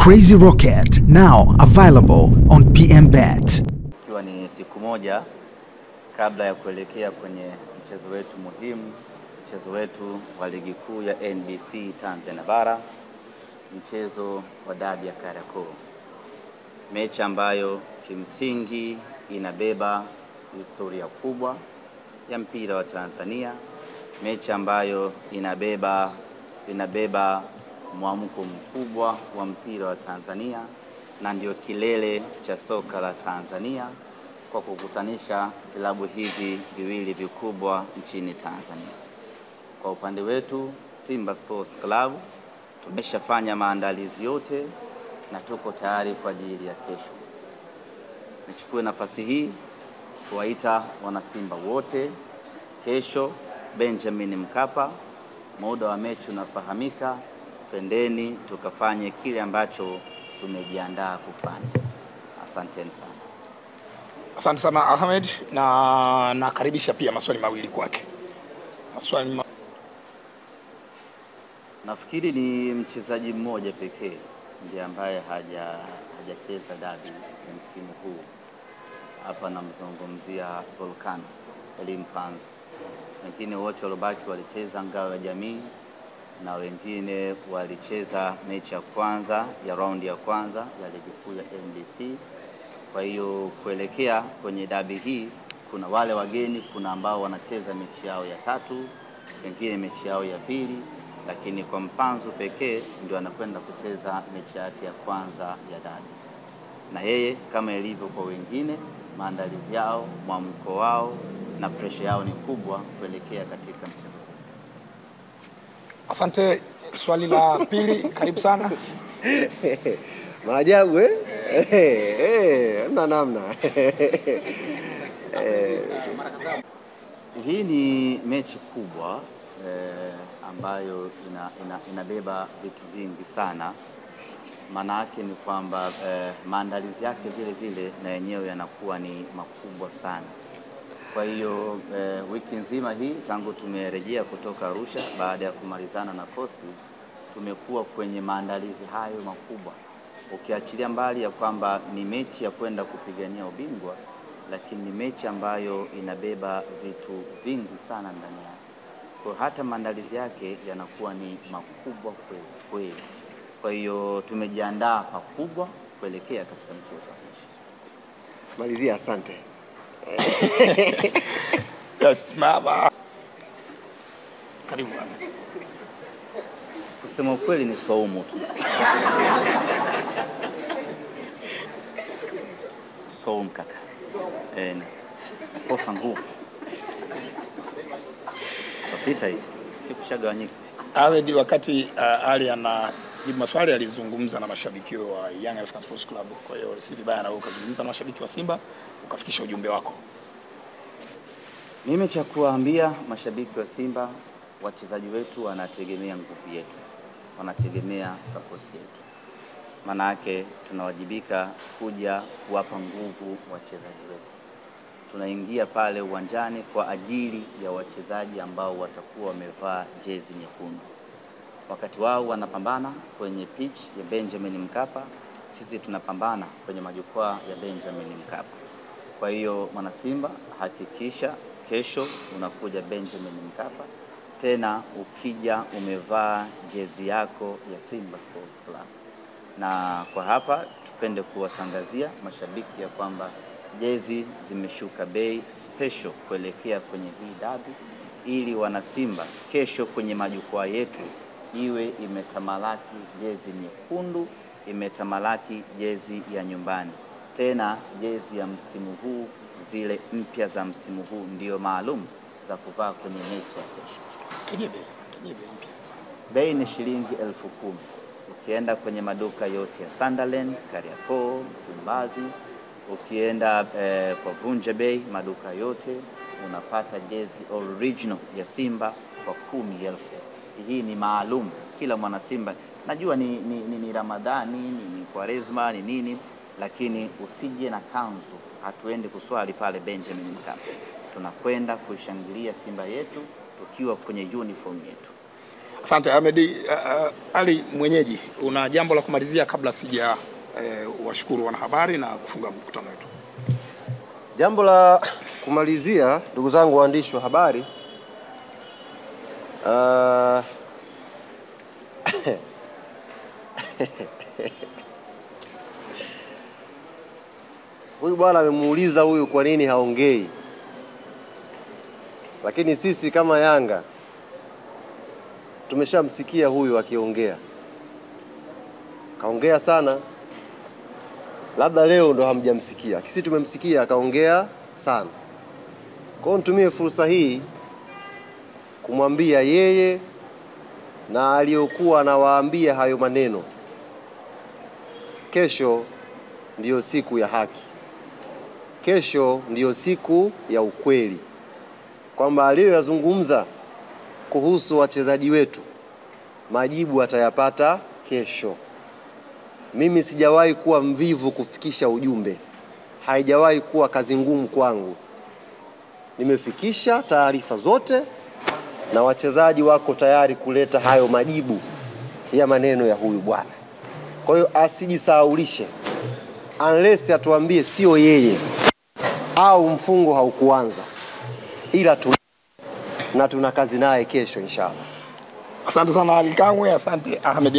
Crazy Rocket, now available on PMBet. Ikiwa ni siku moja kabla ya kuelekea kwenye mchezo wetu muhimu, mchezo wetu wa ligi kuu ya NBC Tanzania Bara, mchezo wa dabi ya Kariakoo. Mechi ambayo kimsingi inabeba historia kubwa ya mpira wa Tanzania, mechi ambayo inabeba mwamko mkubwa wa mpira wa Tanzania, na ndio kilele cha soka la Tanzania kwa kukutanisha vilabu hivi viwili vikubwa nchini Tanzania. Kwa upande wetu Simba Sports Club tumeshafanya maandalizi yote na tuko tayari kwa ajili ya kesho. Nichukue nafasi hii kuwaita wana Simba wote kesho Benjamin Mkapa. Muda wa mechi unafahamika, twendeni tukafanye kile ambacho tumejiandaa kufanya. Asanteni sana. Asante sana Ahmed, na nakaribisha pia maswali mawili kwake. Nafikiri ni mchezaji mmoja pekee ndiye ambaye hajacheza dabi ya msimu huu. Hapa namzungumzia Volcano Elimpanzo. Wengine wote waliobaki walicheza ngao ya jamii na wengine walicheza mechi ya kwanza ya raundi ya kwanza ya ligi kuu ya NBC. Kwa hiyo kuelekea kwenye dabi hii kuna wale wageni, kuna ambao wanacheza mechi yao ya tatu, wengine mechi yao ya pili, lakini kwa Mpanzu pekee ndio anakwenda kucheza mechi yake ya kwanza ya dabi. Na yeye kama ilivyo kwa wengine, maandalizi yao, mwamko wao na pressure yao ni kubwa kuelekea katika mchezo. Asante. Swali la pili, karibu sana. Maajabu namna. Hii ni mechi kubwa ambayo inabeba vitu vingi sana. Maana yake ni kwamba maandalizi yake vile vile na yenyewe yanakuwa ni makubwa sana. Kwa hiyo wiki nzima hii tangu tumerejea kutoka Arusha baada ya kumalizana na Coastal, tumekuwa kwenye maandalizi hayo makubwa. Ukiachilia mbali ya kwamba ni mechi ya kwenda kupigania ubingwa, lakini ni mechi ambayo inabeba vitu vingi sana ndani yake. Kwa hata maandalizi yake yanakuwa ni makubwa kweli. Kwa hiyo tumejiandaa pakubwa kuelekea katika mchezo wa kesho. Malizia, asante. Yes, baba. Karibu. Kusema ukweli ni saumu tu. Saumu kaka. Kosa nguvu. Sasa hii sikushagawanyika. Ahmed, wakati Ali anajibu maswali alizungumza na mashabiki wa Young African Sports Club, kwa hiyo si vibaya na wewe ukazungumza na mashabiki wa Simba ukafikisha ujumbe wako. Mimi cha kuambia mashabiki wa Simba, wachezaji wetu wanategemea nguvu yetu, wanategemea support yetu. Maana yake tunawajibika kuja kuwapa nguvu wachezaji wetu. Tunaingia pale uwanjani kwa ajili ya wachezaji ambao watakuwa wamevaa jezi nyekundu. Wakati wao wanapambana kwenye pitch ya Benjamin Mkapa, sisi tunapambana kwenye majukwaa ya Benjamin Mkapa. Kwa hiyo mwana Simba, hakikisha kesho unakuja Benjamin Mkapa, tena ukija umevaa jezi yako ya Simba Sports Club. Na kwa hapa tupende kuwatangazia mashabiki ya kwamba jezi zimeshuka bei special kuelekea kwenye hii dabi, ili wana Simba kesho kwenye majukwaa yetu iwe imetamalaki jezi nyekundu, imetamalaki jezi ya nyumbani. Tena jezi ya msimu huu, zile mpya za msimu huu ndio maalum za kuvaa kwenye mechi ya kesho. Tujebe mpya. Bei ni shilingi 10,000. Ukienda kwenye maduka yote ya Sunderland, Kariakoo, Msimbazi, ukienda kwa Vunja Bay, maduka yote unapata jezi original ya Simba kwa 10,000. Hii ni maalum kila mwana Simba. Najua ni Ramadhani, ni Kwaresma, ni nini, lakini usije na kanzu. Hatuendi kuswali pale Benjamin Mkapa. Tunakwenda kuishangilia Simba yetu tukiwa kwenye uniform yetu. Asante Ahmed. Ali mwenyeji, una jambo la kumalizia kabla sija washukuru wanahabari na kufunga mkutano wetu? Jambo la kumalizia, ndugu zangu waandishi wa habari, huyu bwana amemuuliza huyu kwa nini haongei, lakini sisi kama Yanga tumeshamsikia huyu akiongea. Kaongea sana, labda leo ndo hamjamsikia. Sisi tumemsikia akaongea sana. Kwa hiyo nitumie fursa hii kumwambia yeye na aliyokuwa anawaambia hayo maneno, kesho ndiyo siku ya haki. Kesho ndiyo siku ya ukweli, kwamba aliyoyazungumza kuhusu wachezaji wetu majibu atayapata kesho. Mimi sijawahi kuwa mvivu kufikisha ujumbe, haijawahi kuwa kazi ngumu kwangu. Nimefikisha taarifa zote na wachezaji wako tayari kuleta hayo majibu ya maneno ya huyu bwana. Kwa hiyo asijisahaulishe, unless atuambie sio yeye au mfungo haukuanza, ila tuna kazi naye kesho inshallah. Asante sana Ali Kamwe, asante Ahmed.